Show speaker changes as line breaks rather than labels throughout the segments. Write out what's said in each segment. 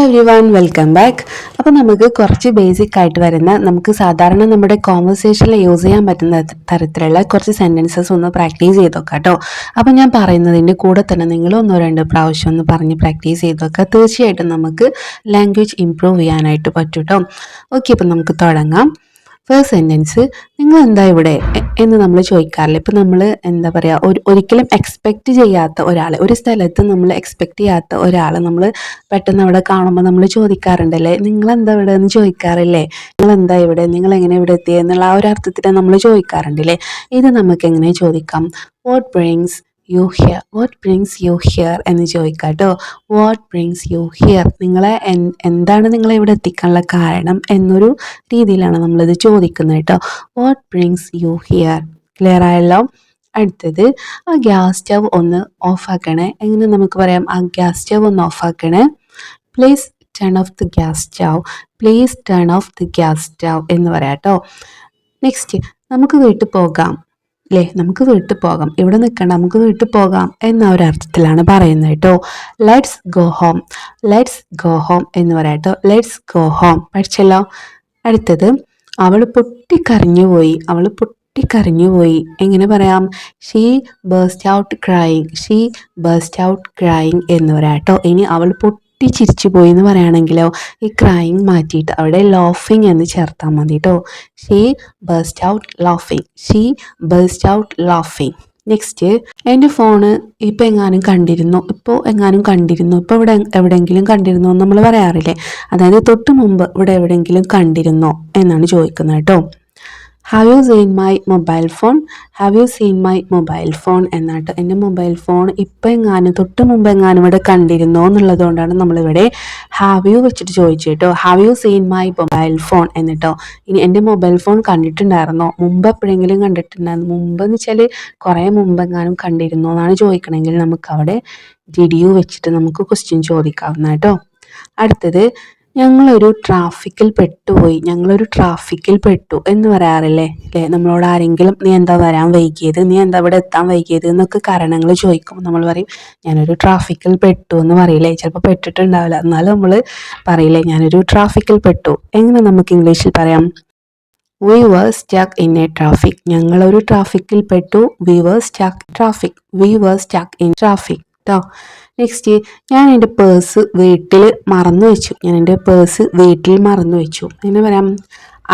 Every one welcome back. അപ്പോൾ നമുക്ക് കുറച്ച് ബേസിക് ആയിട്ട് വരുന്ന നമുക്ക് സാധാരണ നമ്മുടെ കോൺവെർസേഷനിൽ യൂസ് ചെയ്യാൻ പറ്റുന്ന തരത്തിലുള്ള കുറച്ച് സെൻറ്റൻസസ് ഒന്ന് പ്രാക്ടീസ് ചെയ്ത് നോക്കാം കേട്ടോ. അപ്പോൾ ഞാൻ പറയുന്നതിൻ്റെ കൂടെ തന്നെ നിങ്ങൾ ഒന്നോ രണ്ടോ പ്രാവശ്യം ഒന്ന് പറഞ്ഞ് പ്രാക്ടീസ് ചെയ്ത് നോക്കുക. തീർച്ചയായിട്ടും നമുക്ക് ലാംഗ്വേജ് ഇമ്പ്രൂവ് ചെയ്യാനായിട്ട് പറ്റും കേട്ടോ. ഓക്കെ, അപ്പോൾ നമുക്ക് തുടങ്ങാം. ഫസ്റ്റ് സെൻറ്റൻസ്, നിങ്ങൾ എന്താ ഇവിടെ എന്ന് നമ്മൾ ചോദിക്കാറില്ല. ഇപ്പം നമ്മൾ എന്താ പറയുക, ഒരിക്കലും എക്സ്പെക്റ്റ് ചെയ്യാത്ത ഒരാൾ, ഒരു സ്ഥലത്ത് നമ്മൾ എക്സ്പെക്റ്റ് ചെയ്യാത്ത ഒരാൾ നമ്മൾ പെട്ടെന്ന് അവിടെ കാണുമ്പോൾ നമ്മൾ ചോദിക്കാറുണ്ടല്ലേ, നിങ്ങൾ എന്താ ഇവിടെ എന്ന് ചോദിക്കാറില്ലേ? നിങ്ങൾ എന്താ ഇവിടെ, നിങ്ങൾ എങ്ങനെ ഇവിടെ എത്തിയത് എന്നുള്ള ആ ഒരു അർത്ഥത്തിൽ നമ്മൾ ചോദിക്കാറുണ്ടല്ലേ. ഇത് നമുക്ക് എങ്ങനെ ചോദിക്കാം? What brings U here, what brings U here എന്ന് ചോദിക്കാം കേട്ടോ. വാട്ട് ബ്രിങ്സ് യു ഹിയർ, നിങ്ങളെ എന്താണ് നിങ്ങളെ ഇവിടെ എത്തിക്കാനുള്ള കാരണം എന്നൊരു രീതിയിലാണ് നമ്മളിത് ചോദിക്കുന്നത് കേട്ടോ. What brings U here. Clear ആയല്ലോ? അടുത്തത്, ആ ഗ്യാസ് സ്റ്റവ് ഒന്ന് ഓഫാക്കണേ. എങ്ങനെ നമുക്ക് പറയാം? ആ ഗ്യാസ് സ്റ്റവ് ഒന്ന് ഓഫാക്കണേ. Please turn off the gas stove, please turn off the gas stove എന്ന് പറയാം കേട്ടോ. നെക്സ്റ്റ്, നമുക്ക് വീട്ടിൽ പോകാം അല്ലേ, നമുക്ക് വീട്ടിൽ പോകാം, ഇവിടെ നിൽക്കണ്ട, നമുക്ക് വീട്ടിൽ പോകാം എന്ന ഒരു അർത്ഥത്തിലാണ് പറയുന്നത് കേട്ടോ. Let's go home, let's go home എന്ന് പറയാം കേട്ടോ. ലെറ്റ്സ് ഗോ ഹോം പഠിച്ചല്ലോ. അടുത്തത്, അവൾ പൊട്ടിക്കരഞ്ഞുപോയി, അവൾ പൊട്ടിക്കരഞ്ഞുപോയി. എങ്ങനെ പറയാം? She burst out crying, she burst out crying എന്ന് പറയാം കേട്ടോ. ഇനി അവൾ ചിരിച്ചു പോയി എന്ന് പറയുകയാണെങ്കിലോ, ഈ ക്രൈയിങ് മാറ്റിയിട്ട് അവിടെ ലോഫിങ് എന്ന് ചേർത്താൽ മതി കേട്ടോ. ഷീ ബേസ്റ്റ് ഔട്ട് ലോഫിങ്, ഷീ ബേസ്റ്റ് ഔട്ട് ലോഫിങ്. നെക്സ്റ്റ്, എൻ്റെ ഫോണ് ഇപ്പോൾ എങ്ങാനും കണ്ടിരുന്നു, ഇപ്പോൾ എങ്ങാനും കണ്ടിരുന്നു, ഇപ്പോൾ ഇവിടെ എവിടെയെങ്കിലും കണ്ടിരുന്നോ എന്ന് നമ്മൾ പറയാറില്ലേ. അതായത് തൊട്ട് മുമ്പ് ഇവിടെ എവിടെയെങ്കിലും കണ്ടിരുന്നോ എന്നാണ് ചോദിക്കുന്നത് കേട്ടോ. Have you seen my mobile phone, have you seen my mobile phone എന്നാട്ടോ. എൻ്റെ മൊബൈൽ ഫോൺ ഇപ്പം എങ്ങാനും തൊട്ട് മുമ്പ് എങ്ങാനും ഇവിടെ കണ്ടിരുന്നോ എന്നുള്ളത് കൊണ്ടാണ് നമ്മളിവിടെ ഹാവ് യു വെച്ചിട്ട് ചോദിച്ചു കേട്ടോ. Have you seen my mobile phone എന്നിട്ടോ. ഇനി എൻ്റെ മൊബൈൽ ഫോൺ കണ്ടിട്ടുണ്ടായിരുന്നോ, മുമ്പ് എപ്പോഴെങ്കിലും കണ്ടിട്ടുണ്ടായിരുന്നു, മുമ്പ് എന്ന് വെച്ചാൽ കുറേ മുമ്പ് എങ്ങാനും കണ്ടിരുന്നോ എന്നാണ് ചോദിക്കണമെങ്കിൽ നമുക്ക് അവിടെ ഡിഡ് യു വെച്ചിട്ട് നമുക്ക് ക്വസ്റ്റ്യൻ ചോദിക്കാവുന്ന കേട്ടോ. അടുത്തത്, ഞങ്ങളൊരു ട്രാഫിക്കിൽ പെട്ടുപോയി, ഞങ്ങളൊരു ട്രാഫിക്കിൽ പെട്ടു എന്ന് പറയാറില്ലേ അല്ലേ. നമ്മളോട് ആരെങ്കിലും നീ എന്താ വരാൻ വൈകിയത്, നീ എന്താ ഇവിടെ എത്താൻ വൈകിയത് എന്നൊക്കെ കാരണങ്ങൾ ചോദിക്കും. നമ്മൾ പറയും ഞാനൊരു ട്രാഫിക്കിൽ പെട്ടു എന്ന് പറയില്ലേ. ചിലപ്പോൾ പെട്ടിട്ടുണ്ടാവില്ല, എന്നാലും നമ്മൾ പറയില്ലേ ഞാനൊരു ട്രാഫിക്കിൽ പെട്ടു. എങ്ങനെ നമുക്ക് ഇംഗ്ലീഷിൽ പറയാം? We were stuck in a traffic, ഞങ്ങളൊരു ട്രാഫിക്കിൽ പെട്ടു. We were stuck traffic, we were stuck in traffic കേട്ടോ. നെക്സ്റ്റ്, ഞാൻ എൻ്റെ പേഴ്സ് വീട്ടിൽ മറന്നു വെച്ചു, ഞാൻ എൻ്റെ പേഴ്സ് വീട്ടിൽ മറന്നു വെച്ചു. എങ്ങനെ പറയാം?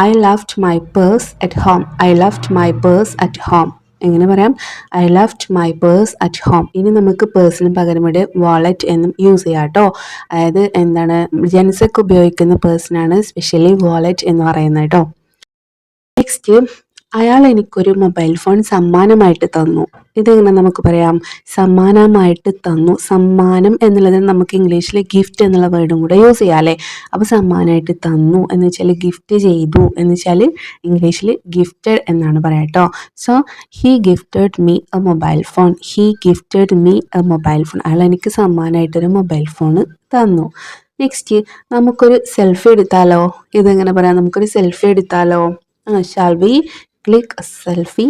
I left my purse at home, I left my purse at home. എങ്ങനെ പറയാം? I left my purse at home. ഇനി നമുക്ക് പേഴ്സിന് പകരം ഇവിടെ വാളറ്റ് എന്നും യൂസ് ചെയ്യാം കേട്ടോ. അതായത് എന്താണ്, ജെൻസൊക്കെ ഉപയോഗിക്കുന്ന പേഴ്സിനാണ് സ്പെഷ്യലി വാളറ്റ് എന്ന് പറയുന്നത് കേട്ടോ. നെക്സ്റ്റ്, അയാൾ എനിക്കൊരു മൊബൈൽ ഫോൺ സമ്മാനമായിട്ട് തന്നു. ഇതെങ്ങനെ നമുക്ക് പറയാം? സമ്മാനമായിട്ട് തന്നു. സമ്മാനം എന്നുള്ളത് നമുക്ക് ഇംഗ്ലീഷിൽ ഗിഫ്റ്റ് എന്നുള്ള വേർഡും കൂടെ യൂസ് ചെയ്യാം അല്ലേ. അപ്പോൾ സമ്മാനമായിട്ട് തന്നു എന്ന് വെച്ചാൽ ഗിഫ്റ്റ് ചെയ്തു എന്ന് വെച്ചാൽ ഇംഗ്ലീഷിൽ ഗിഫ്റ്റഡ് എന്നാണ് പറയാം കേട്ടോ. So he gifted me A mobile phone, he gifted me A mobile phone. അയാൾ എനിക്ക് സമ്മാനമായിട്ടൊരു മൊബൈൽ ഫോൺ തന്നു. നെക്സ്റ്റ്, നമുക്കൊരു സെൽഫി എടുത്താലോ. ഇതെങ്ങനെ പറയാം? നമുക്കൊരു സെൽഫി എടുത്താലോ. Shall we click A selfie,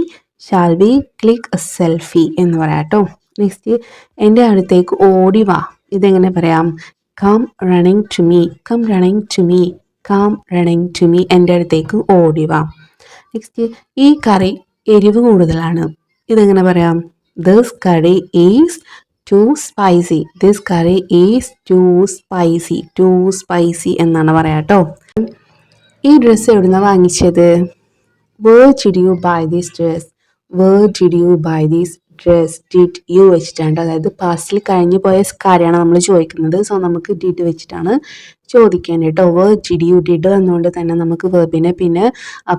shall we click A selfie എന്ന് പറയാം കേട്ടോ. നെക്സ്റ്റ്, എൻ്റെ അടുത്തേക്ക് ഓടി വാ. ഇതെങ്ങനെ പറയാം? Come running to me, come running to me, come running to me. എൻ്റെ അടുത്തേക്ക് ഓടി വാ. നെക്സ്റ്റ്, ഈ കറി എരിവ് കൂടുതലാണ്. ഇതെങ്ങനെ പറയാം? This curry is too spicy, this curry is too spicy, too spicy എന്നാണ് പറയാം കേട്ടോ. ഈ ഡ്രസ്സ് എവിടുന്നാണ് വാങ്ങിച്ചത്? Where did you buy this dress? Where did you buy this dress? Did you വെച്ചിട്ടാണ്, അതായത് പാസ്റ്റിൽ കഴിഞ്ഞു പോയ കാര്യമാണ് നമ്മൾ ചോദിക്കുന്നത്. സോ നമുക്ക് ഡിഡ് വെച്ചിട്ടാണ് ചോദിക്കേണ്ടത് കേട്ടോ. Where did you, ഡിഡ് വന്നുകൊണ്ട് തന്നെ നമുക്ക് വെർബിനെ പിന്നെ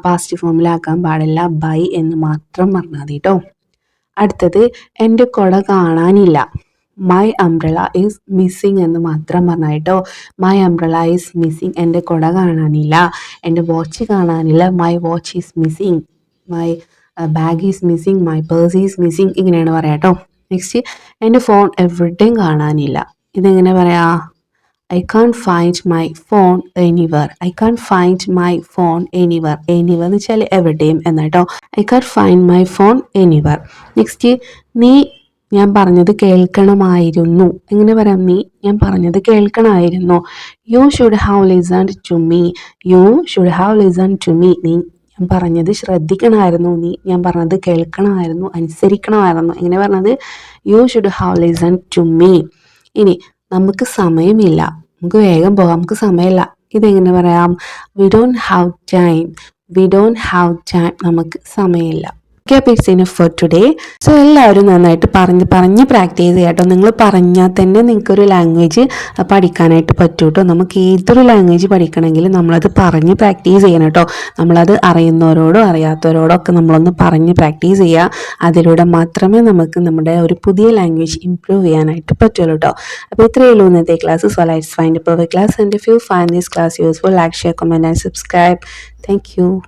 പാസ്റ്റ് ഫോമിലാക്കാൻ പാടില്ല, ബൈ എന്ന് മാത്രം പറഞ്ഞാൽ മതി കേട്ടോ. അടുത്തത്, എൻ്റെ കുട കാണാനില്ല. മൈ അംബ്രല ഈസ് മിസ്സിങ് എന്ന് മാത്രം പറഞ്ഞാൽ കേട്ടോ. മൈ അംബ്രല ഈസ് മിസ്സിങ്, എൻ്റെ കുട കാണാനില്ല. എൻ്റെ വാച്ച് കാണാനില്ല, my watch is missing. My bag is missing, my purse is missing. ഇങ്ങനെയാണ് പറയാം കേട്ടോ. നെക്സ്റ്റ്, എൻ്റെ ഫോൺ എവിടെയും കാണാനില്ല. ഇതെങ്ങനെ പറയാ? I can't find my phone anywhere, I can't find my phone anywhere. Anywhere എന്ന് വെച്ചാൽ എവിടെയും എന്നാട്ടോ. I can't find my phone anywhere. Next, നീ ഞാൻ പറഞ്ഞത് കേൾക്കണമായിരുന്നു. എങ്ങനെ പറയാം? നീ ഞാൻ പറഞ്ഞത് കേൾക്കണമായിരുന്നു. You should have listened to me. You should have listened to me. നീ ഞാൻ പറഞ്ഞത് ശ്രദ്ധിക്കണമായിരുന്നു. നീ ഞാൻ പറഞ്ഞത് കേൾക്കണമായിരുന്നു, അനുസരിക്കണമായിരുന്നു. എങ്ങനെ പറഞ്ഞത്? You should have listened to me. ഇനി നമുക്ക് സമയമില്ല, നമുക്ക് വേഗം പോകാം, നമുക്ക് സമയമില്ല. ഇതെങ്ങനെ പറയാം? We don't have time. We don't have time. നമുക്ക് സമയമില്ല. ഓക്കെ, അപ്പോൾ it's enough for today. So എല്ലാവരും നന്നായിട്ട് പറഞ്ഞ് പ്രാക്ടീസ് ചെയ്യാം കേട്ടോ. നിങ്ങൾ പറഞ്ഞാൽ തന്നെ നിങ്ങൾക്കൊരു ലാംഗ്വേജ് പഠിക്കാനായിട്ട് പറ്റും കേട്ടോ. നമുക്ക് ഏതൊരു ലാംഗ്വേജ് പഠിക്കണമെങ്കിലും നമ്മളത് പറഞ്ഞ് പ്രാക്ടീസ് ചെയ്യണം കേട്ടോ. നമ്മളത് അറിയുന്നവരോടും അറിയാത്തവരോടും ഒക്കെ നമ്മളൊന്ന് പറഞ്ഞ് പ്രാക്ടീസ് ചെയ്യുക. അതിലൂടെ മാത്രമേ നമുക്ക് നമ്മുടെ ഒരു പുതിയ ലാംഗ്വേജ് ഇംപ്രൂവ് ചെയ്യാനായിട്ട് പറ്റുള്ളൂ കേട്ടോ. അപ്പോൾ ഇത്രയേ ഉള്ളൂ ഇന്നത്തെ class. So let's find A perfect class. And if you find this class useful, like, share, comment and subscribe. Thank you.